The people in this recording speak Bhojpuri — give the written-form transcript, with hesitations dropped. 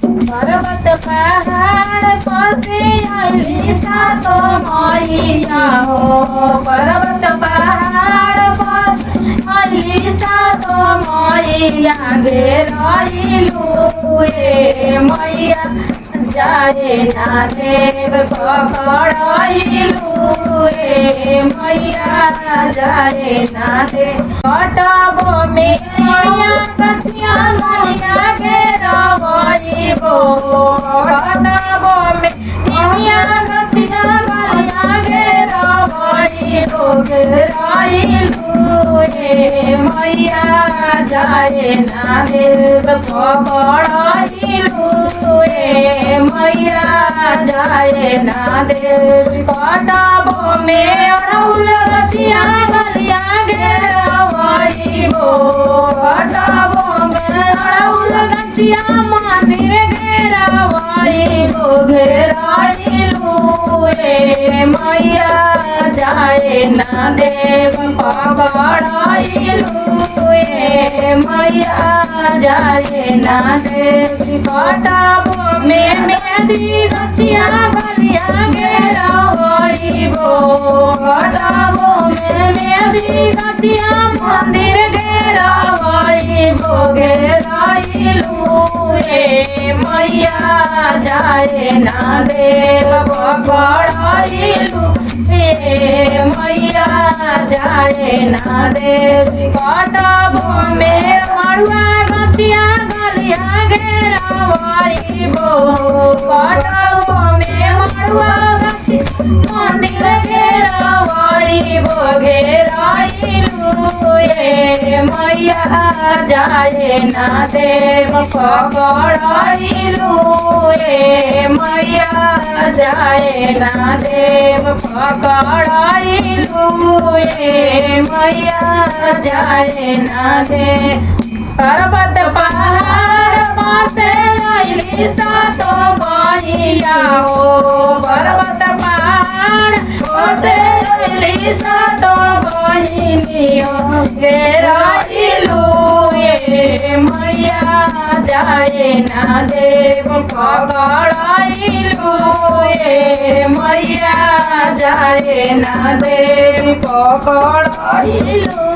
पर्वत पहाड़ पसे आइली सातो मैया हो। पर्वत पहाड़ पसे आइली सातो मैया घेराइलू ए मैया जाए ना देव पकड़ाइलू ए मैया जाए ना दे कटबो में मैया कथिया मैया घेराइबो कटबो में मैया कथिया मैया घेराइबो घेराइलू ए मैया जाए ना देव पकड़ाइलू ए मैया जाए ना देव कटबो में अड़हुल गछिया गलिया घेराइबो कटबो में अड़हुल गछिया मंदिर घेराइबो घेराइलू ए मैया जाए ना देव पकड़ाइलू ए मैया जाए ना देव कटबो में मेहंदी गछिया गलिया घेराइबो कटबो में मेहंदी गछिया मंदिर घेराइबो घेराइलू ए मैया जाए ना देव पकड़ाइलू ए मैया जाए ना देव कटबो में मड़ुआ गछिया गलिया घेराइबो कटबो में मड़ुआ गछिया मंदिर घेराइबो घेराइलू ए मैया जाए ना देव पकड़ाइलू ए मैया जाए ना देव पकड़ाइलू ए मैया जाए ना दे पर्वत पहाड़ पासे आइली सातो मैया हो। पर्वत पहाड़ पासे आइली सातो बहिनिया घेराइलू ए मैया जाए ना देव पकड़ाइलू ए मैया जाए ना देव पकड़ाइलू।